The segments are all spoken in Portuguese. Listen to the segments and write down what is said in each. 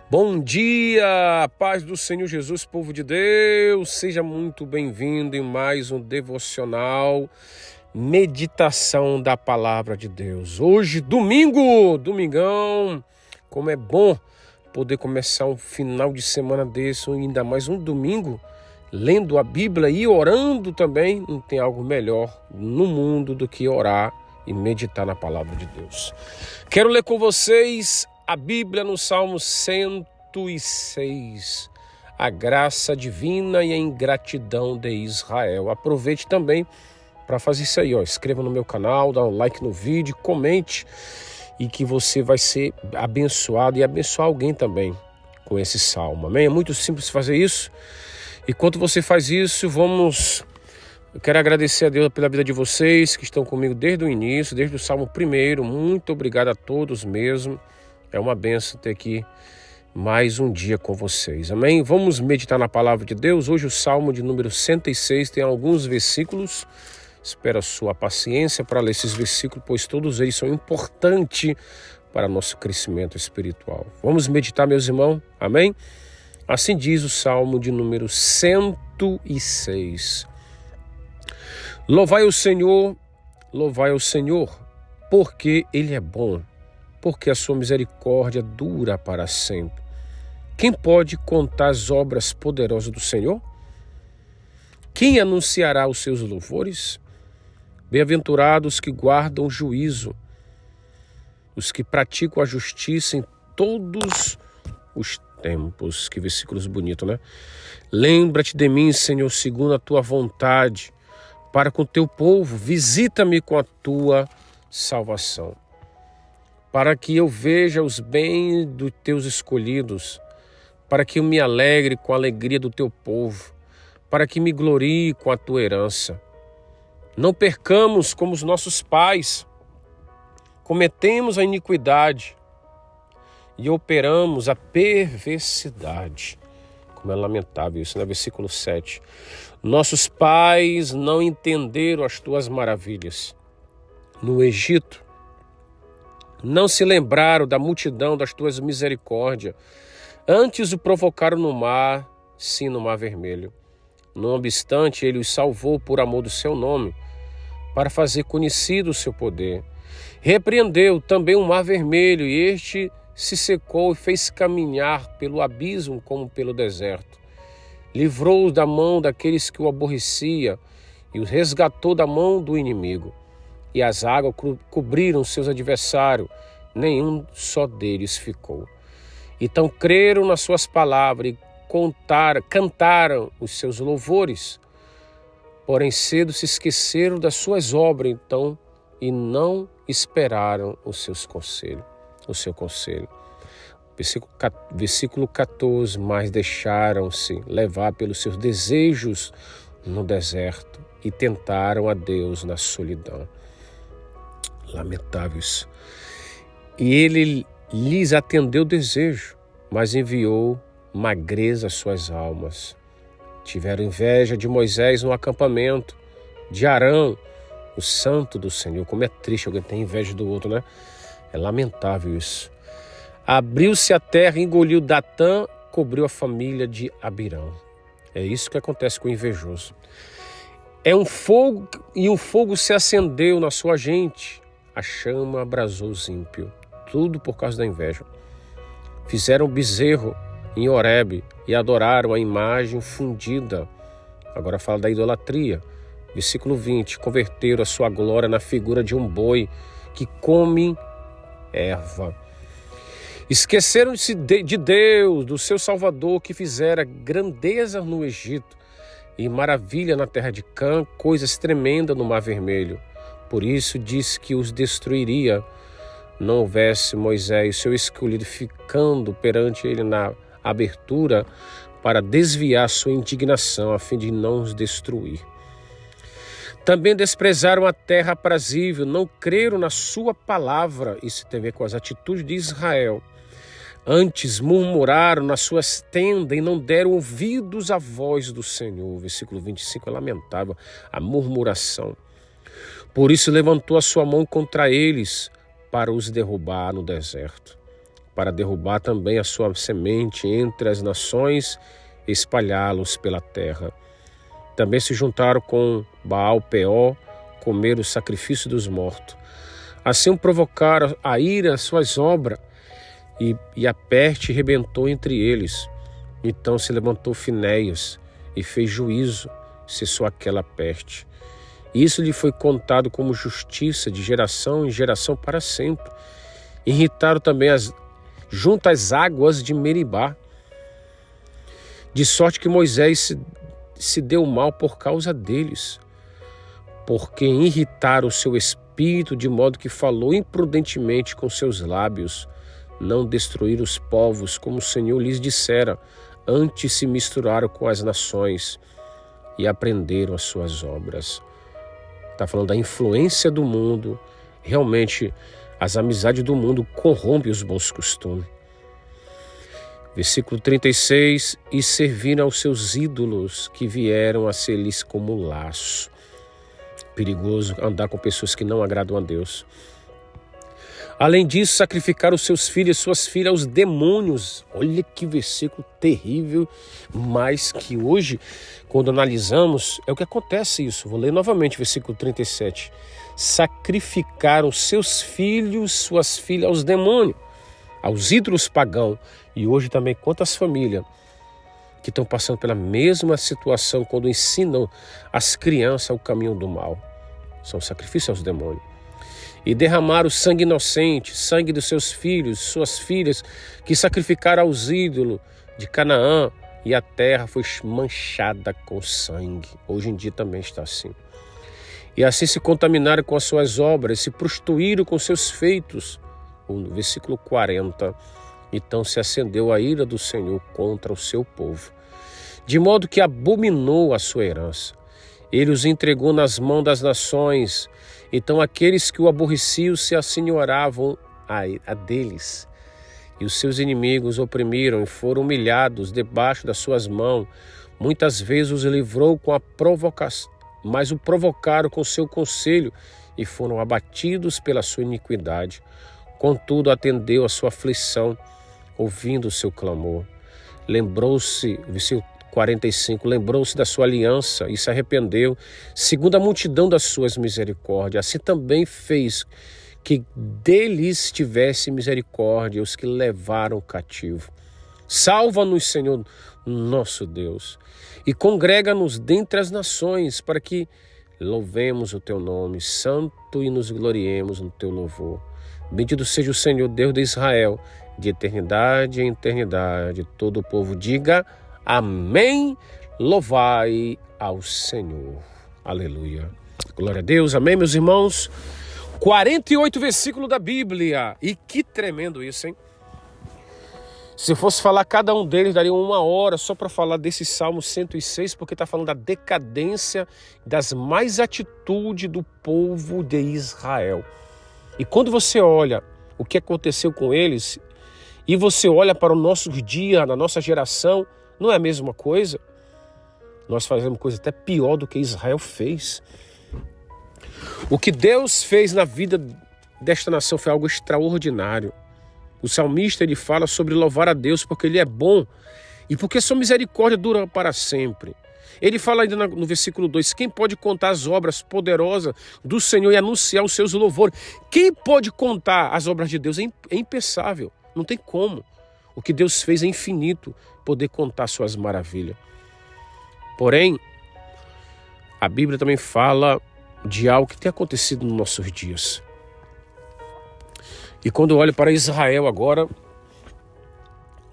Bom dia, paz do Senhor Jesus, povo de Deus, seja muito bem-vindo em mais um devocional, meditação da palavra de Deus. Hoje, domingão, como é bom poder começar um final de semana desse, ainda mais um domingo, lendo a Bíblia e orando também. Não tem algo melhor no mundo do que orar e meditar na palavra de Deus. Quero ler com vocês a Bíblia no Salmo 106, a graça divina e a ingratidão de Israel. Aproveite também para fazer isso aí, inscreva no meu canal, dá um like no vídeo, comente e que você vai ser abençoado e abençoar alguém também com esse salmo, amém? É muito simples fazer isso. E enquanto você faz isso, eu quero agradecer a Deus pela vida de vocês que estão comigo desde o início, desde o Salmo 1. Muito obrigado a todos mesmo. É uma bênção ter aqui mais um dia com vocês, amém? Vamos meditar na palavra de Deus. Hoje o Salmo de número 106 tem alguns versículos. Espero a sua paciência para ler esses versículos, pois todos eles são importantes para nosso crescimento espiritual. Vamos meditar, meus irmãos, amém? Assim diz o Salmo de número 106. Louvai o Senhor, porque Ele é bom, porque a sua misericórdia dura para sempre. Quem pode contar as obras poderosas do Senhor? Quem anunciará os seus louvores? Bem-aventurados os que guardam o juízo, os que praticam a justiça em todos os tempos. Que versículos bonitos, né? Lembra-te de mim, Senhor, segundo a tua vontade, para com o teu povo, visita-me com a tua salvação, para que eu veja os bens dos teus escolhidos, para que eu me alegre com a alegria do teu povo, para que me glorie com a tua herança. Não percamos como os nossos pais, cometemos a iniquidade e operamos a perversidade. Como é lamentável isso, né? Versículo 7. Nossos pais não entenderam as tuas maravilhas no Egito, não se lembraram da multidão das tuas misericórdias. Antes o provocaram no mar, sim, no mar vermelho. Não obstante, ele os salvou por amor do seu nome, para fazer conhecido o seu poder. Repreendeu também o mar vermelho, e este se secou e fez caminhar pelo abismo como pelo deserto. Livrou-os da mão daqueles que o aborrecia e os resgatou da mão do inimigo. E as águas cobriram seus adversários, nenhum só deles ficou. Então creram nas suas palavras e cantaram os seus louvores. Porém cedo se esqueceram das suas obras, então, e não esperaram o seu conselho. Versículo 14, mas deixaram-se levar pelos seus desejos no deserto e tentaram a Deus na solidão. Lamentável isso. E ele lhes atendeu o desejo, mas enviou magreza às suas almas. Tiveram inveja de Moisés no acampamento, de Arão, o santo do Senhor. Como é triste alguém ter inveja do outro, né? É lamentável isso. Abriu-se a terra, engoliu Datã, cobriu a família de Abirão. É isso que acontece com o invejoso. É um fogo, e o fogo se acendeu na sua gente. A chama abrasou os ímpios. Tudo por causa da inveja. Fizeram bezerro em Horebe e adoraram a imagem fundida. Agora fala da idolatria. Versículo 20. Converteram a sua glória na figura de um boi que come erva. Esqueceram-se de Deus, do seu Salvador, que fizera grandeza no Egito e maravilha na terra de Cã, coisas tremendas no Mar Vermelho. Por isso disse que os destruiria, não houvesse Moisés, seu escolhido, ficando perante ele na abertura para desviar sua indignação, a fim de não os destruir. Também desprezaram a terra aprazível, não creram na sua palavra. Isso tem a ver com as atitudes de Israel. Antes murmuraram nas suas tendas e não deram ouvidos à voz do Senhor. Versículo 25 é lamentável, a murmuração. Por isso levantou a sua mão contra eles para os derrubar no deserto. para derrubar também a sua semente entre as nações e espalhá-los pela terra. Também se juntaram com Baal-Peor, comer o sacrifício dos mortos. Assim provocaram a ira as suas obras, e a peste rebentou entre eles. Então se levantou Finéias e fez juízo, cessou aquela peste. Isso lhe foi contado como justiça de geração em geração para sempre. Irritaram também junto às águas de Meribá, de sorte que Moisés se deu mal por causa deles, porque irritaram o seu espírito, de modo que falou imprudentemente com seus lábios. Não destruíram os povos, como o Senhor lhes dissera, antes se misturaram com as nações e aprenderam as suas obras. Está falando da influência do mundo. Realmente, as amizades do mundo corrompem os bons costumes. Versículo 36, e serviram aos seus ídolos, que vieram a ser-lhes como laço. Perigoso andar com pessoas que não agradam a Deus. Além disso, sacrificaram os seus filhos e suas filhas aos demônios. Olha que versículo terrível, mas que hoje, quando analisamos, é o que acontece isso. Vou ler novamente, versículo 37. Sacrificaram seus filhos, suas filhas aos demônios, aos ídolos pagãos. E hoje também quantas famílias que estão passando pela mesma situação quando ensinam as crianças o caminho do mal. São sacrifícios aos demônios. E derramaram sangue inocente, sangue dos seus filhos, suas filhas, que sacrificaram aos ídolos de Canaã, e a terra foi manchada com sangue. Hoje em dia também está assim. E assim se contaminaram com as suas obras, se prostituíram com seus feitos. No versículo 40, então se acendeu a ira do Senhor contra o seu povo, de modo que abominou a sua herança. Ele os entregou nas mãos das nações. Então aqueles que o aborreciam se assenhoravam a deles. E os seus inimigos oprimiram e foram humilhados debaixo das suas mãos. Muitas vezes os livrou com a provocação, mas o provocaram com seu conselho e foram abatidos pela sua iniquidade. Contudo, atendeu a sua aflição, ouvindo o seu clamor. Lembrou-se, versículo 45, lembrou-se da sua aliança e se arrependeu, segundo a multidão das suas misericórdias. Assim também fez que deles tivesse misericórdia os que levaram cativo. Salva-nos, Senhor, nosso Deus, e congrega-nos dentre as nações, para que louvemos o teu nome santo e nos gloriemos no teu louvor. Bendito seja o Senhor, Deus de Israel, de eternidade em eternidade. Todo o povo diga amém. Louvai ao Senhor. Aleluia. Glória a Deus. Amém, meus irmãos. 48 versículos da Bíblia. E que tremendo isso, hein? Se eu fosse falar cada um deles, daria 1 hora só para falar desse Salmo 106, porque está falando da decadência, das más atitudes do povo de Israel. E quando você olha o que aconteceu com eles, e você olha para o nosso dia, na nossa geração, não é a mesma coisa? Nós fazemos coisa até pior do que Israel fez. O que Deus fez na vida desta nação foi algo extraordinário. O salmista, ele fala sobre louvar a Deus porque Ele é bom e porque sua misericórdia dura para sempre. Ele fala ainda no versículo 2, quem pode contar as obras poderosas do Senhor e anunciar os seus louvores? Quem pode contar as obras de Deus? É impensável, não tem como. O que Deus fez é infinito, poder contar suas maravilhas. Porém, a Bíblia também fala de algo que tem acontecido nos nossos dias. E quando eu olho para Israel agora,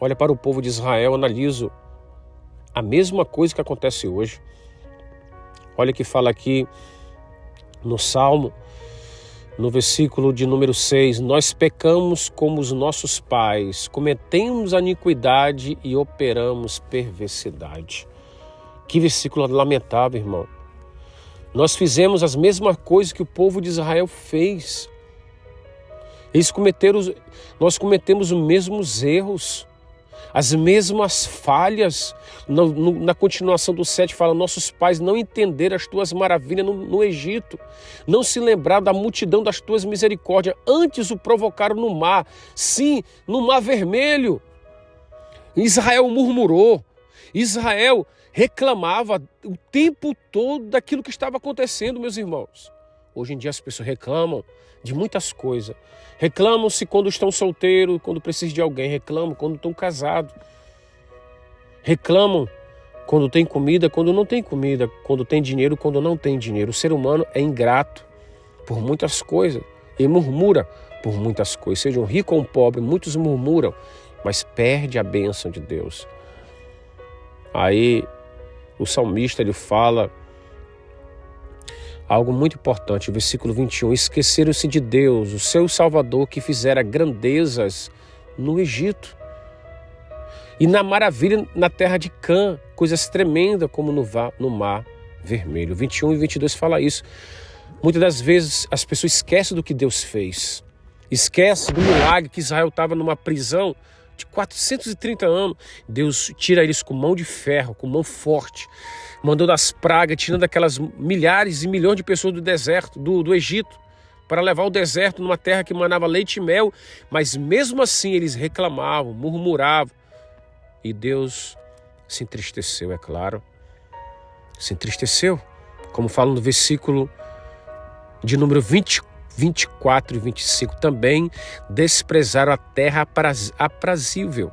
olho para o povo de Israel, analiso a mesma coisa que acontece hoje. Olha que fala aqui no Salmo, no versículo de número 6, nós pecamos como os nossos pais, cometemos iniquidade e operamos perversidade. Que versículo lamentável, irmão. Nós fizemos as mesmas coisas que o povo de Israel fez. Nós cometemos os mesmos erros. as mesmas falhas. Na continuação do 7 fala, nossos pais não entenderam as tuas maravilhas no Egito, não se lembraram da multidão das tuas misericórdias, antes o provocaram no mar, sim, no mar vermelho. Israel murmurou, Israel reclamava o tempo todo daquilo que estava acontecendo, meus irmãos. Hoje em dia as pessoas reclamam de muitas coisas. Reclamam-se quando estão solteiros, quando precisam de alguém. Reclamam quando estão casados. Reclamam quando tem comida, quando não tem comida. Quando tem dinheiro, quando não tem dinheiro. O ser humano é ingrato por muitas coisas e murmura por muitas coisas. Seja um rico ou um pobre, muitos murmuram, mas perde a bênção de Deus. Aí o salmista ele fala algo muito importante, o versículo 21, esqueceram-se de Deus, o seu Salvador, que fizera grandezas no Egito e na maravilha na terra de Cã, coisas tremendas como no mar vermelho. 21 e 22 fala isso. Muitas das vezes as pessoas esquecem do que Deus fez, esquecem do milagre que Israel estava numa prisão de 430 anos. Deus tira eles com mão de ferro, com mão forte, mandando as pragas, tirando aquelas milhares e milhões de pessoas do deserto, do Egito, para levar o deserto numa terra que manava leite e mel, mas mesmo assim eles reclamavam, murmuravam, e Deus se entristeceu, é claro, se entristeceu, como fala no versículo de número 24 e 25, também desprezaram a terra aprazível,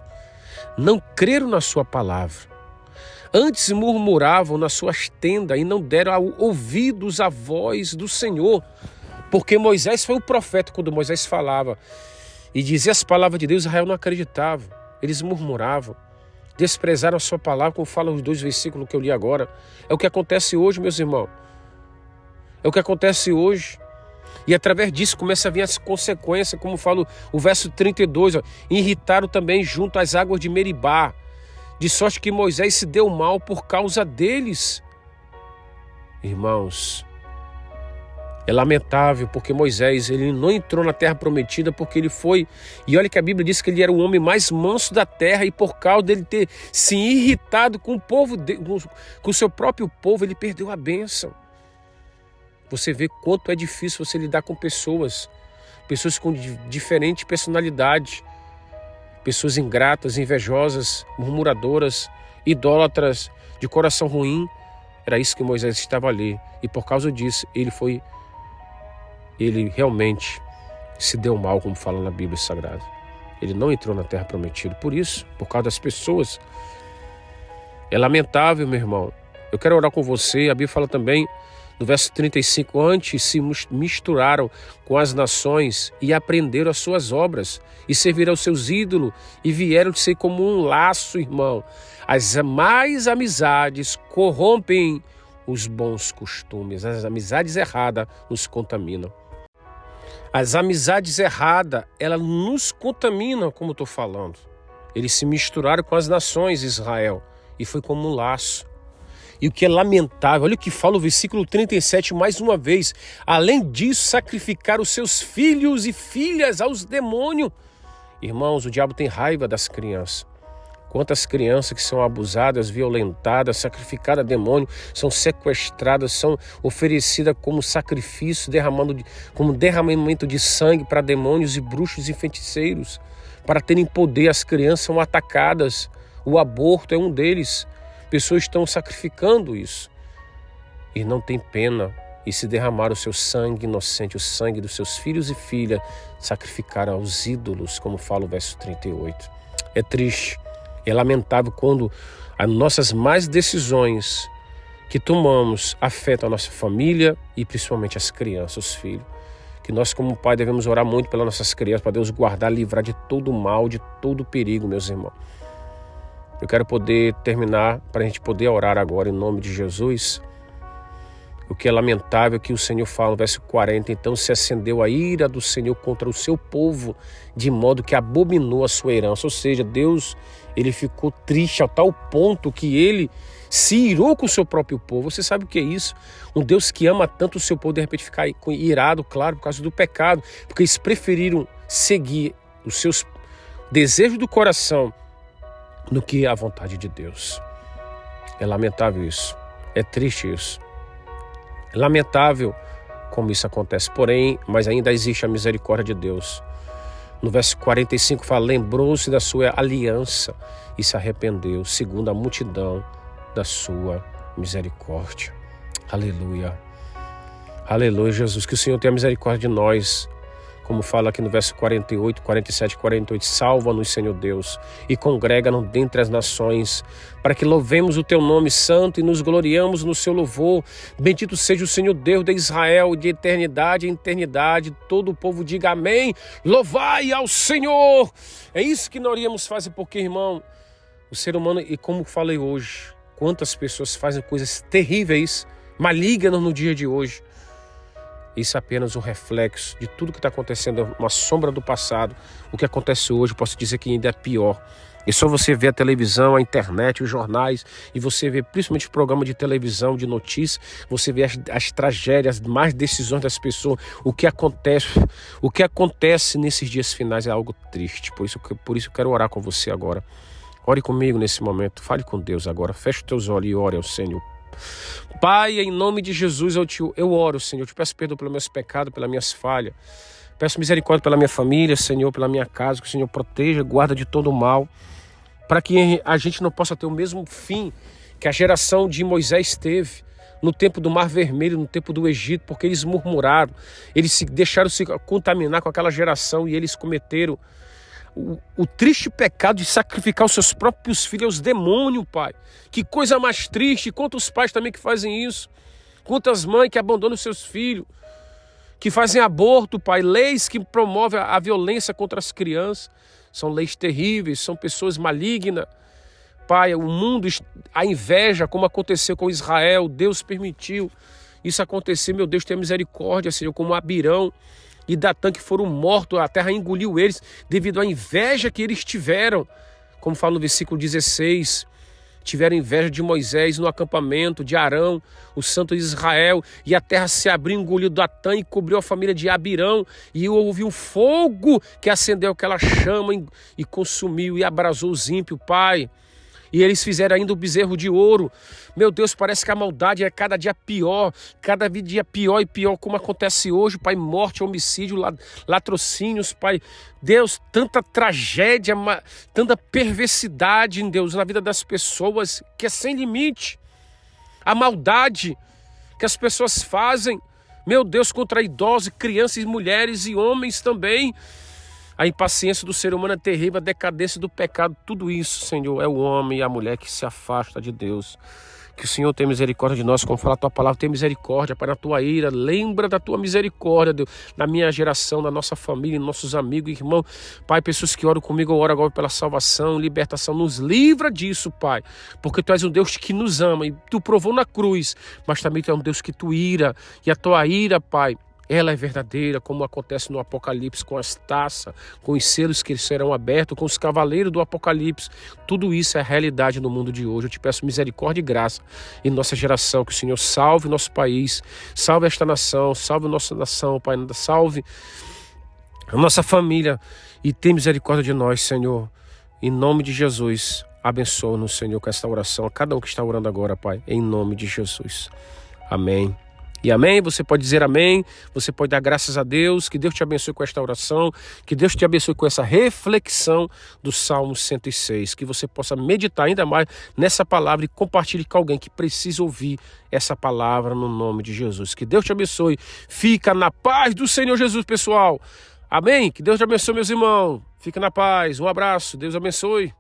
não creram na sua palavra, antes murmuravam nas suas tendas e não deram ouvidos à voz do Senhor, porque Moisés foi o profeta. Quando Moisés falava e dizia as palavras de Deus, Israel não acreditava, eles murmuravam, desprezaram a sua palavra, como falam os 2 versículos que eu li agora. É o que acontece hoje, meus irmãos, é o que acontece hoje. E através disso começa a vir as consequências, como fala o verso 32, irritaram também junto às águas de Meribá, de sorte que Moisés se deu mal por causa deles. Irmãos, é lamentável porque Moisés ele não entrou na terra prometida porque ele foi, e olha que a Bíblia diz que ele era o homem mais manso da terra, e por causa dele ter se irritado com o povo, com o seu próprio povo, ele perdeu a bênção. Você vê quanto é difícil você lidar com pessoas com diferente personalidade, pessoas ingratas, invejosas, murmuradoras, idólatras, de coração ruim. Era isso que Moisés estava ali, e por causa disso ele realmente se deu mal, como fala na Bíblia Sagrada. Ele não entrou na terra prometida, por isso, por causa das pessoas. É lamentável, meu irmão. Eu quero orar com você. A Bíblia fala também no verso 35, antes se misturaram com as nações e aprenderam as suas obras e serviram aos seus ídolos e vieram de ser como um laço, irmão. As más amizades corrompem os bons costumes. As amizades erradas nos contaminam. As amizades erradas, elas nos contaminam, como eu estou falando. Eles se misturaram com as nações, Israel, e foi como um laço. E o que é lamentável, olha o que fala o versículo 37 mais uma vez. Além disso, sacrificaram os seus filhos e filhas aos demônios. Irmãos, o diabo tem raiva das crianças. Quantas crianças que são abusadas, violentadas, sacrificadas a demônio, são sequestradas, são oferecidas como sacrifício, como derramamento de sangue para demônios e bruxos e feiticeiros, para terem poder. As crianças são atacadas, o aborto é um deles. Pessoas estão sacrificando isso e não tem pena, e se derramaram o seu sangue inocente, o sangue dos seus filhos e filhas, sacrificaram aos ídolos, como fala o verso 38. É triste, é lamentável quando as nossas más decisões que tomamos afetam a nossa família e principalmente as crianças, os filhos. Que nós como pai devemos orar muito pelas nossas crianças, para Deus guardar, livrar de todo o mal, de todo o perigo, meus irmãos. Eu quero poder terminar para a gente poder orar agora em nome de Jesus. O que é lamentável é que o Senhor fala no verso 40, então se acendeu a ira do Senhor contra o seu povo, de modo que abominou a sua herança. Ou seja, Deus ele ficou triste a tal ponto que ele se irou com o seu próprio povo. Você sabe o que é isso? Um Deus que ama tanto o seu povo, de repente ficar irado, claro, por causa do pecado, porque eles preferiram seguir os seus desejos do coração no que é a vontade de Deus. É lamentável isso. É triste isso. É lamentável como isso acontece. Porém, mas ainda existe a misericórdia de Deus. No verso 45 fala, lembrou-se da sua aliança e se arrependeu, segundo a multidão da sua misericórdia. Aleluia. Aleluia, Jesus. Que o Senhor tenha misericórdia de nós. Como fala aqui no verso 48, 47 e 48, salva-nos, Senhor Deus, e congrega-nos dentre as nações, para que louvemos o teu nome santo e nos gloriamos no seu louvor. Bendito seja o Senhor Deus de Israel, de eternidade em eternidade. Todo o povo diga amém. Louvai ao Senhor. É isso que nós iríamos fazer, porque, irmão, o ser humano, e como falei hoje, quantas pessoas fazem coisas terríveis, malignas no dia de hoje. Isso é apenas um reflexo de tudo que está acontecendo, uma sombra do passado. O que acontece hoje, posso dizer que ainda é pior. É só você ver a televisão, a internet, os jornais, e você vê principalmente o programa de televisão, de notícias, você vê as tragédias, mais decisões das pessoas, o que acontece nesses dias finais é algo triste. Por isso eu quero orar com você agora. Ore comigo nesse momento, fale com Deus agora, feche os teus olhos e ore ao Senhor. Pai, em nome de Jesus eu oro, Senhor, eu te peço perdão pelos meus pecados, pelas minhas falhas. Peço misericórdia pela minha família, Senhor, pela minha casa, que o Senhor proteja, guarda de todo o mal, para que a gente não possa ter o mesmo fim que a geração de Moisés teve no tempo do Mar Vermelho, no tempo do Egito, porque eles murmuraram, eles se deixaram se contaminar com aquela geração e eles cometeram o triste pecado de sacrificar os seus próprios filhos aos demônios, Pai. Que coisa mais triste. Quantos pais também que fazem isso? Quantas mães que abandonam seus filhos, que fazem aborto, Pai. Leis que promovem a violência contra as crianças. São leis terríveis, são pessoas malignas. Pai, o mundo, a inveja, como aconteceu com Israel, Deus permitiu isso acontecer. Meu Deus, tenha misericórdia, Senhor, como Abirão e Datã, que foram mortos, a terra engoliu eles devido à inveja que eles tiveram. Como fala no versículo 16, tiveram inveja de Moisés no acampamento, de Arão, o santo de Israel, e a terra se abriu, engoliu Datã e cobriu a família de Abirão, e houve um fogo que acendeu aquela chama e consumiu e abrasou os ímpios, Pai. E eles fizeram ainda o bezerro de ouro. Meu Deus, parece que a maldade é cada dia pior e pior, como acontece hoje, Pai, morte, homicídio, latrocínios, Pai. Deus, tanta tragédia, tanta perversidade, em Deus, na vida das pessoas, que é sem limite. A maldade que as pessoas fazem, meu Deus, contra idosos, crianças, mulheres e homens também. A impaciência do ser humano é terrível, a decadência do pecado, tudo isso, Senhor, é o homem e a mulher que se afasta de Deus. Que o Senhor tenha misericórdia de nós, como fala a tua palavra, tenha misericórdia, Pai, na tua ira, lembra da tua misericórdia, Deus, na minha geração, na nossa família, nossos amigos, irmãos, Pai, pessoas que oram comigo, eu oro agora pela salvação, libertação, nos livra disso, Pai, porque Tu és um Deus que nos ama e Tu provou na cruz, mas também Tu és um Deus que Tu ira, e a Tua ira, Pai, ela é verdadeira, como acontece no Apocalipse, com as taças, com os selos que serão abertos, com os cavaleiros do Apocalipse. Tudo isso é realidade no mundo de hoje. Eu te peço misericórdia e graça em nossa geração, que o Senhor salve nosso país, salve esta nação, salve nossa nação, Pai, salve a nossa família e tenha misericórdia de nós, Senhor. Em nome de Jesus, abençoa-nos, Senhor, com esta oração, a cada um que está orando agora, Pai, em nome de Jesus. Amém. E amém, você pode dizer amém, você pode dar graças a Deus, que Deus te abençoe com esta oração, que Deus te abençoe com essa reflexão do Salmo 106, que você possa meditar ainda mais nessa palavra e compartilhe com alguém que precisa ouvir essa palavra no nome de Jesus. Que Deus te abençoe, fica na paz do Senhor Jesus, pessoal. Amém, que Deus te abençoe, meus irmãos, fica na paz, um abraço, Deus abençoe.